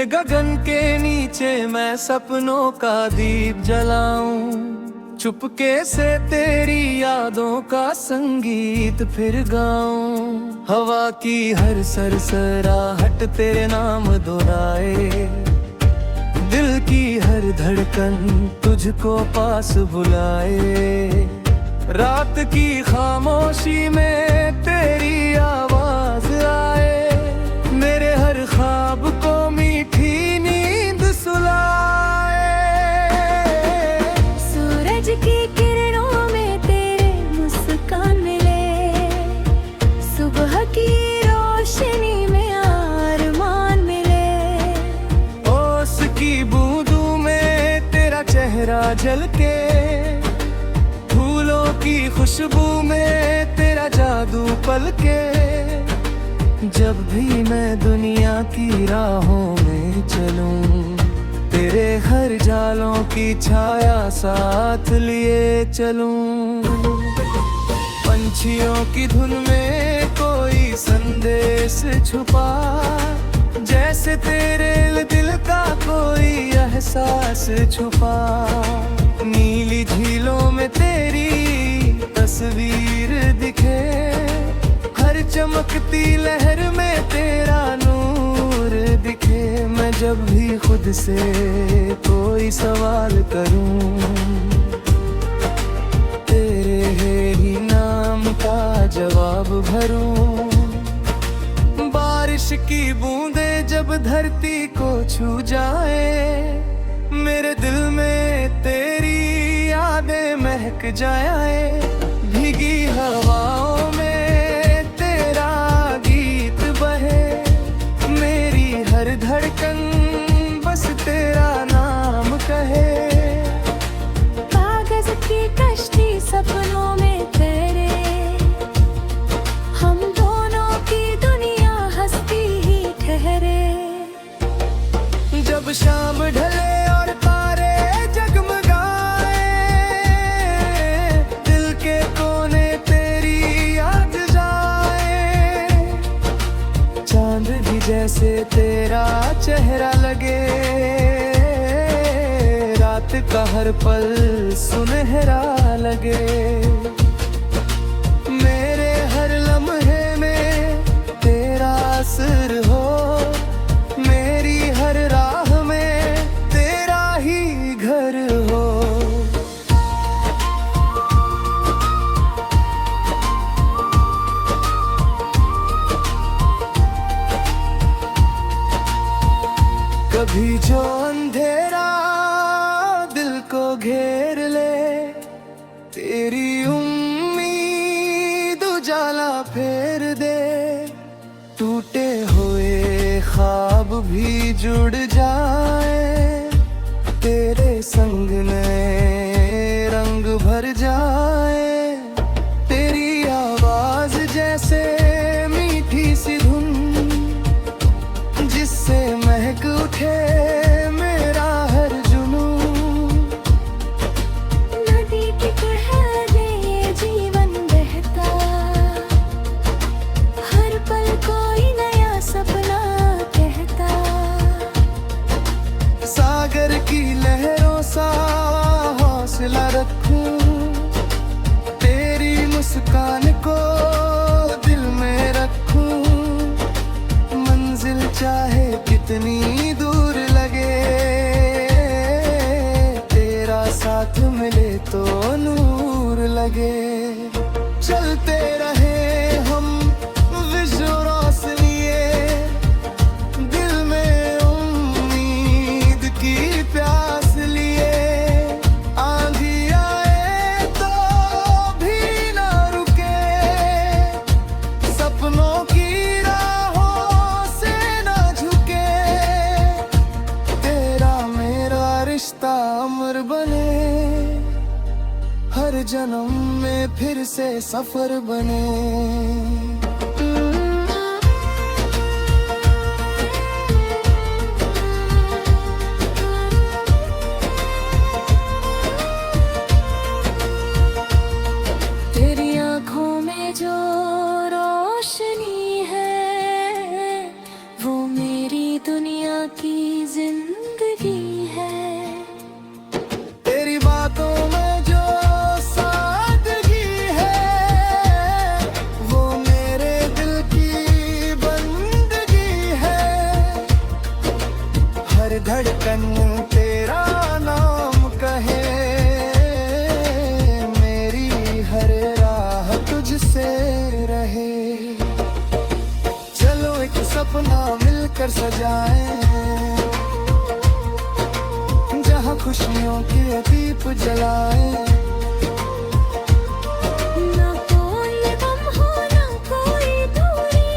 गगन के नीचे मैं सपनों का दीप जलाऊं, चुपके से तेरी यादों का संगीत फिर गाऊं। हवा की हर सरसराहट तेरे नाम दोहराए, दिल की हर धड़कन तुझको पास बुलाए। रात की खामोशी में तेरी आवाज आए, मेरे हर ख्वाब को मीठी नींद सुलाए। सूरज की किरणों में तेरे मुस्कान मिले, सुबह की रोशनी में आरमान मिले। ओस की बूंदों में तेरा चेहरा झलके, फूलों की खुशबू में तेरा जादू पलके। जब भी मैं दुनिया की राहों में चलूं, तेरे हर जालों की छाया साथ लिए चलूं। पंछियों की धुन में कोई संदेश छुपा, जैसे तेरे दिल का कोई एहसास छुपा। नीली झीलों में तेरी तस्वीर दिखे, हर चमकती लहर में तेरा नूर दिखे। मैं जब भी खुद से कोई सवाल करूं, तेरे ही नाम का जवाब भरूं। बारिश की बूंदें जब धरती को छू जाए, मेरे दिल में तेरी यादें महक जाए। भीगी हवाओं में तेरा गीत बहे, मेरी हर धड़कन बस तेरा नाम कहे। कागज की कश्ती सपनों में तेरे, हम दोनों की दुनिया हंसती ही ठहरे। जब शाम ढले और तारे जगमगाए, दिल के कोने तेरी याद जाए। चांद भी जैसे तेरा चेहरा लगे, रात का हर पल सुनहरा लगे। मेरे हर लम्हे में तेरा असर हो, मेरी हर राह में तेरा ही घर हो। कभी जो अंधेरा दिल को घेर ले, तेरी उम्मीद उजाला फेर दे। टूटे हुए ख्वाब भी जुड़ जाए, तेरे संग नए रंग भर जाए। तेरी आवाज जैसे मीठी सी धुन, जिससे महक उठे मेरा हर जुनून। नदी की तरह ये जीवन बहता, हर पल कोई नया सपना कहता। सागर की लहरों सा हौसला रखूं, तेरी मुस्कान को दिल में रखूं। मंजिल चाहे कितनी दूर लगे, तेरा साथ मिले तो नूर लगे। चलते रहे हम विश्व रोशनिए, दिल में उम्मीद की प्यास लिए। आंधी आए तो भी ना रुके, सपनों की राहों से ना झुके। तेरा मेरा रिश्ता अमर बने, हर जन्म में फिर से सफर बने। तेरी आँखों में जो रोशनी है, वो मेरी दुनिया की सपना मिलकर सजाएं, जहाँ खुशियों के दीप जलाएं। ना कोई गम हो ना कोई दूरी,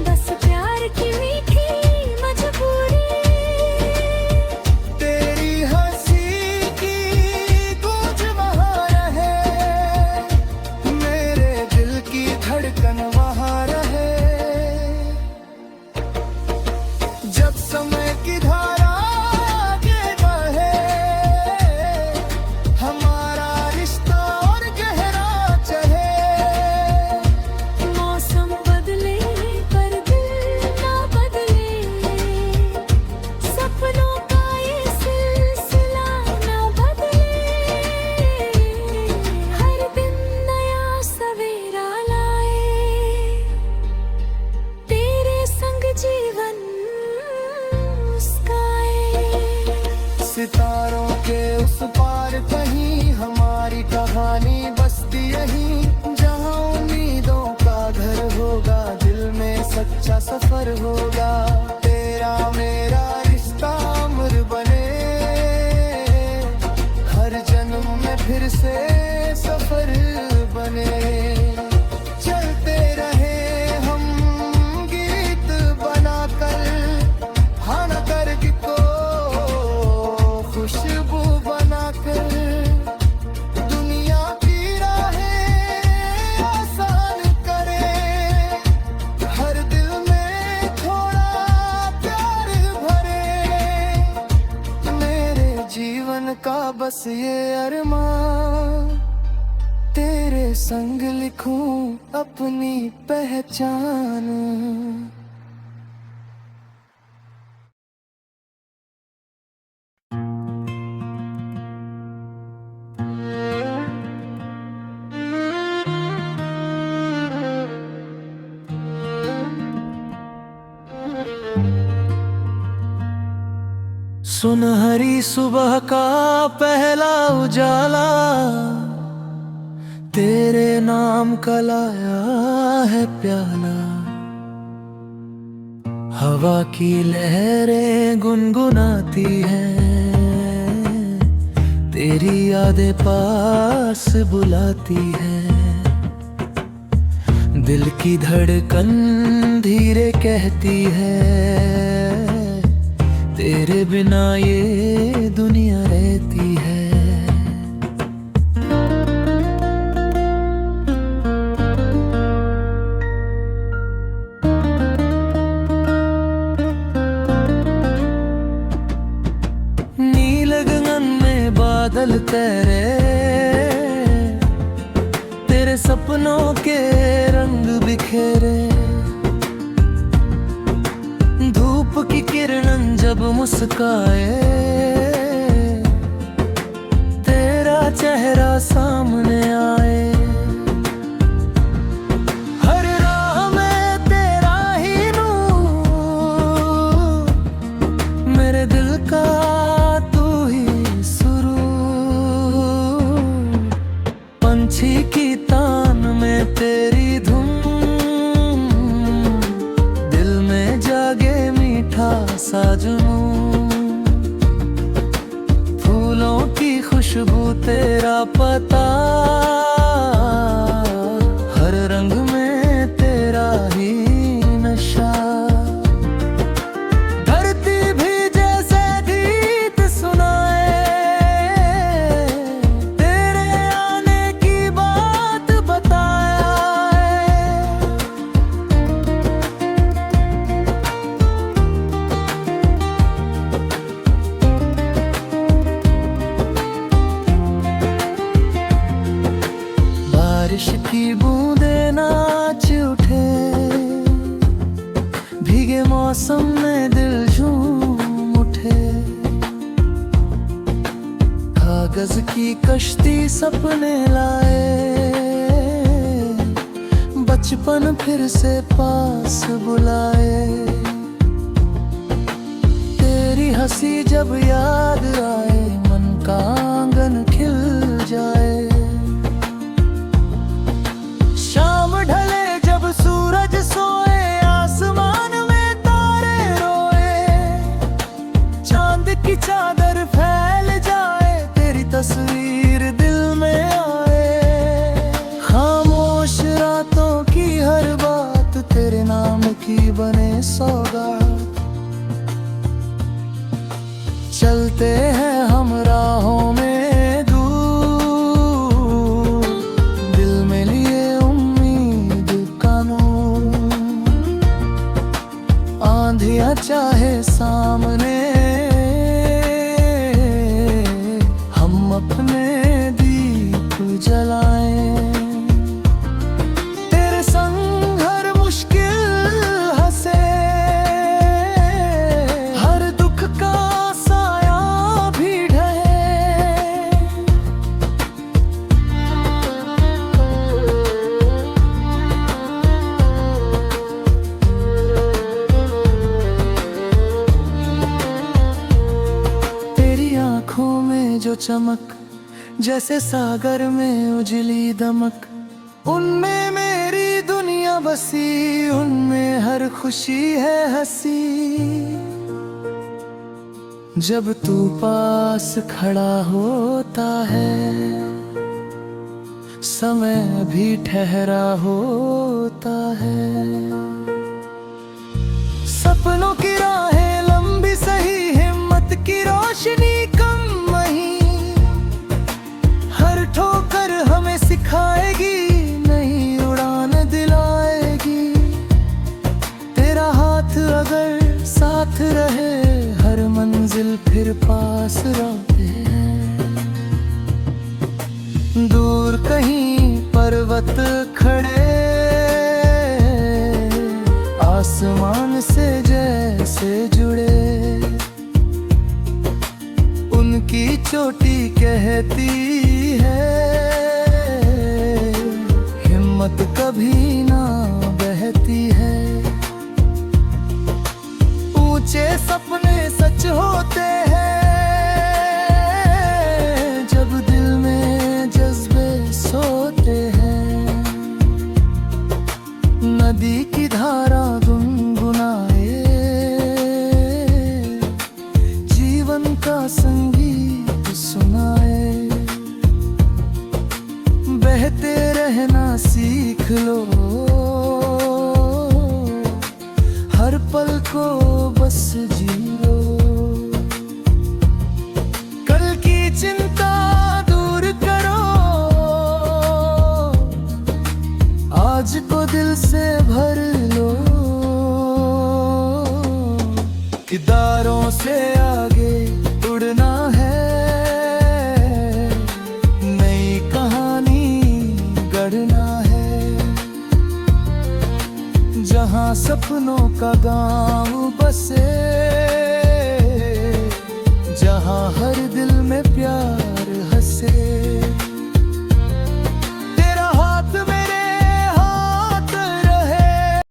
बस प्यार की मीठी मजबूरी। तेरी हंसी की गूंज वहाँ रहे, मेरे दिल की धड़कन वहाँ रहे। जब समय की धारा आगे बढ़े, हमारा रिश्ता और गहरा चढ़े। मौसम बदले पर दिल ना बदले, सपनों का ये सिलसिला ना बदले। हर दिन नया सवेरा लाए, तेरे संग जीवन मुस्काए। सितारों के उस पार कहीं हमारी कहानी बसती यहीं, जहाँ उम्मीदों का घर होगा, दिल में सच्चा सफर होगा। तेरा मेरा रिश्ता अमर बने, हर जन्म में फिर से सफर बने। चलते रहे हम गीत बनाकर, हाँ न दर्द को खुशबू बनाकर। दुनिया की राहें आसान करे, हर दिल में थोड़ा प्यार भरे। मेरे जीवन का बस ये अरमान, तेरे संग लिखूं अपनी पहचान। सुनहरी सुबह का पहला उजाला, तेरे नाम का लाया है प्याला। हवा की लहरें गुनगुनाती हैं, तेरी यादें पास बुलाती हैं। दिल की धड़कन धीरे कहती है, तेरे बिना ये दुनिया रहती है। नील गगन में बादल तैरे, तेरे सपनों के रंग बिखेरे। धूप की किरण जब मुस्काए, तेरा चेहरा सामने आए। हर राह में तेरा ही नूर, मेरे दिल का तू ही सुरूर। पंछी की तान में तेरी धुन, दिल में जागे मीठा सा जुनून। फूलों की खुशबू तेरा पता, हर रंग में तेरा ही नशा। धरती भी जैसे गीत सुनाए, तेरे आने की बात बताए। बारिश की बूंदें नाच उठे, भीगे मौसम में दिल झूम उठे। कागज की कश्ती सपने लाए, बचपन फिर से पास बुलाए। तेरी हंसी जब याद आए, मन का आंगन खिल जाए। शाम ढले जब सूरज सोए, जलाएं। तेरे संग हर मुश्किल हंसे, हर दुख का साया भी ढहे। तेरी आंखों में जो चमक, जैसे सागर में उजली दमक, उनमें मेरी दुनिया बसी, उनमें हर खुशी है हंसी। जब तू पास खड़ा होता है, समय भी ठहरा होता है। सपनों की राहें लंबी सही, हिम्मत की रोशनी कम नहीं। हर ठोकर हमें सिखाएगी, नई उड़ान दिलाएगी। तेरा हाथ अगर साथ रहे, हर मंजिल फिर पास रहते हैं। दूर कहीं पर्वत खड़े, आसमान से जैसे जुड़े। उनकी चोटी कहती है, हिम्मत कभी ना बहती है। ऊंचे सपने सच होते हैं, जब दिल में जज्बे सोते हैं। नदी की धारा गुनगुनाए, जीवन का संगीत सुनाए। बहते रहना सीख लो, हर पल को बस जी लो। कल की चिंता दूर करो, आज को दिल से भर लो। इदारों से आगे उड़ना है, नई कहानी गढ़ना है। जहां सपनों का गांव बसे,